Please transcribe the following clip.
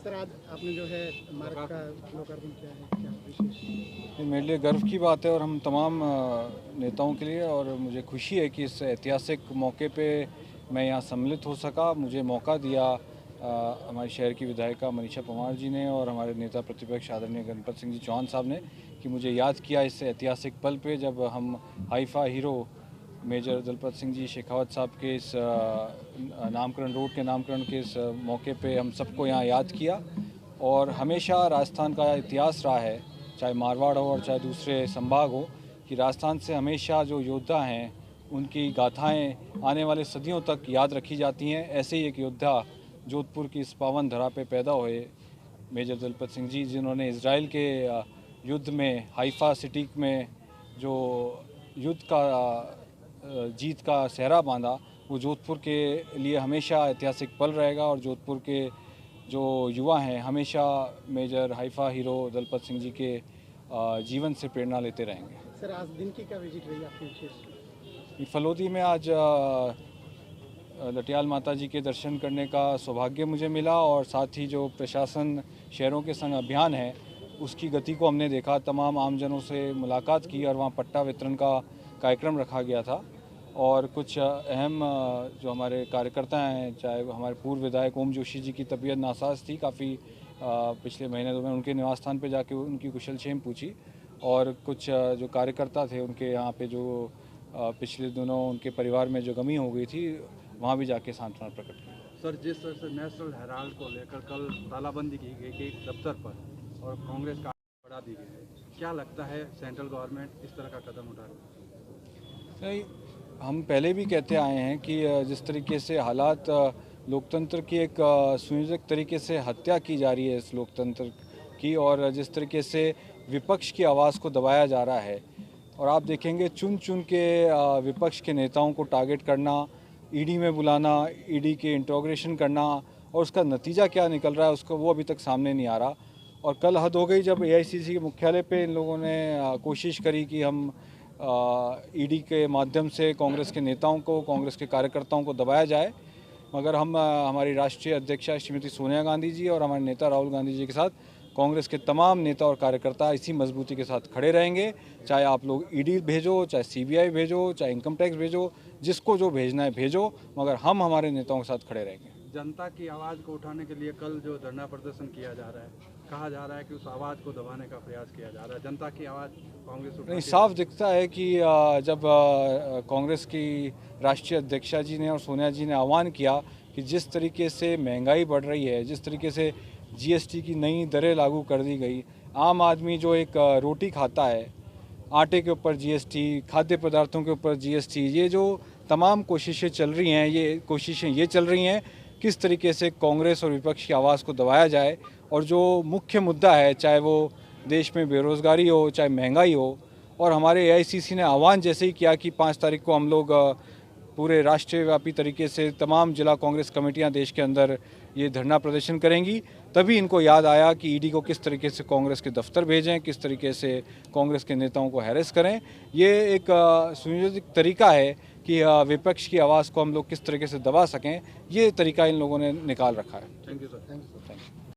Sir आज आपने जो है मार्ग का लोकार्पण किया है, क्या विशेष? ये मेरे लिए गर्व की बात है और हम तमाम नेताओं के लिए, और मुझे खुशी है कि इस ऐतिहासिक मौके पे मैं यहाँ सम्मिलित हो सका। मुझे मौका दिया हमारे शहर की विधायिका मनीषा पंवार जी ने और हमारे नेता प्रतिपक्ष आदरणीय गणपत सिंह जी चौहान साहब ने, कि मुझे याद किया इस ऐतिहासिक पल पे जब हम Haifa hero major Dalpat Singh ji Shekhawat साहब के इस नामकरण रोड के नामकरण के इस मौके पे हम सबको यहाँ याद किया। और हमेशा राजस्थान का इतिहास रहा है, चाहे मारवाड़ हो और चाहे दूसरे संभाग हो, कि राजस्थान से हमेशा जो योद्धा हैं उनकी गाथाएं आने वाले सदियों तक याद रखी जाती हैं। ऐसे ही एक योद्धा जोधपुर की इस पावन धरा पे पैदा हुए, मेजर दलपत सिंह जी, जिन्होंने इजराइल के युद्ध में हाइफा सिटी में जो युद्ध का जीत का सेहरा बांधा, वो जोधपुर के लिए हमेशा ऐतिहासिक पल रहेगा। और जोधपुर के जो युवा हैं हमेशा major Haifa hero Dalpat Singh ji के जीवन से प्रेरणा लेते रहेंगे। सर आज दिन की क्या विजिट रही आपकी विशेष? फलोदी में आज लटियाल माता जी के दर्शन करने का सौभाग्य मुझे मिला, और साथ ही जो प्रशासन शहरों के संग अभियान है उसकी गति को हमने देखा। तमाम आमजनों से मुलाकात की और वहाँ पट्टा वितरण का कार्यक्रम रखा गया था। और कुछ अहम जो हमारे कार्यकर्ता हैं, चाहे वो हमारे पूर्व विधायक ओम जोशी जी की तबीयत नासाज थी काफ़ी पिछले महीने 2 महीने, उनके निवास स्थान पर जाके उनकी कुशलक्षेम पूछी। और कुछ जो कार्यकर्ता थे उनके यहाँ पे जो पिछले दिनों उनके परिवार में जो गमी हो गई थी, वहाँ भी जाके सांत्वना प्रकट की। सर जिस तरह से नेशनल हेराल्ड को लेकर कल तालाबंदी की गई कि दफ्तर पर, और कांग्रेस का बढ़ा दी गई है, क्या लगता है सेंट्रल गवर्नमेंट इस तरह का कदम उठा रही है? नहीं, हम पहले भी कहते आए हैं कि जिस तरीके से हालात लोकतंत्र की एक सुनियोजित तरीके से हत्या की जा रही है इस लोकतंत्र की, और जिस तरीके से विपक्ष की आवाज़ को दबाया जा रहा है, और आप देखेंगे चुन चुन के विपक्ष के नेताओं को टारगेट करना, ईडी में बुलाना, ईडी के इंट्रोगेशन करना, और उसका नतीजा क्या निकल रहा है उसका वो अभी तक सामने नहीं आ रहा। और कल हद हो गई जब एआईसीसी के मुख्यालय पे इन लोगों ने कोशिश करी कि हम ईडी के माध्यम से कांग्रेस के नेताओं को, कांग्रेस के कार्यकर्ताओं को दबाया जाए। मगर हम हमारी राष्ट्रीय अध्यक्षा श्रीमती सोनिया गांधी जी और हमारे नेता राहुल गांधी जी के साथ कांग्रेस के तमाम नेता और कार्यकर्ता इसी मजबूती के साथ खड़े रहेंगे। चाहे आप लोग ईडी भेजो, चाहे सीबीआई भेजो, चाहे इनकम टैक्स भेजो, जिसको जो भेजना है भेजो, मगर हम हमारे नेताओं के साथ खड़े रहेंगे। जनता की आवाज़ को उठाने के लिए कल जो धरना प्रदर्शन किया जा रहा है, कहा जा रहा है कि उस आवाज़ को दबाने का प्रयास किया जा रहा है। जनता की आवाज़ कांग्रेस नहीं, साफ दिखता है कि जब कांग्रेस की राष्ट्रीय अध्यक्षा जी ने और सोनिया जी ने आह्वान किया कि जिस तरीके से महंगाई बढ़ रही है, जिस तरीके से जीएसटी की नई दरें लागू कर दी गई, आम आदमी जो एक रोटी खाता है, आटे के ऊपर जीएसटी, खाद्य पदार्थों के ऊपर जीएसटी, ये जो तमाम कोशिशें चल रही हैं, ये कोशिशें ये चल रही हैं किस तरीके से कांग्रेस और विपक्ष की आवाज़ को दबाया जाए। और जो मुख्य मुद्दा है, चाहे वो देश में बेरोज़गारी हो, चाहे महंगाई हो, और हमारे एआईसीसी ने आह्वान जैसे ही किया कि 5 तारीख को हम लोग पूरे राष्ट्रीय व्यापी तरीके से तमाम जिला कांग्रेस कमेटियां देश के अंदर ये धरना प्रदर्शन करेंगी, तभी इनको याद आया कि ईडी को किस तरीके से कांग्रेस के दफ्तर भेजें, किस तरीके से कांग्रेस के नेताओं को हैरेस करें। ये एक सुनियोजित तरीका है कि विपक्ष की आवाज़ को हम लोग किस तरीके से दबा सकें, ये तरीका इन लोगों ने निकाल रखा है। Thank you sir.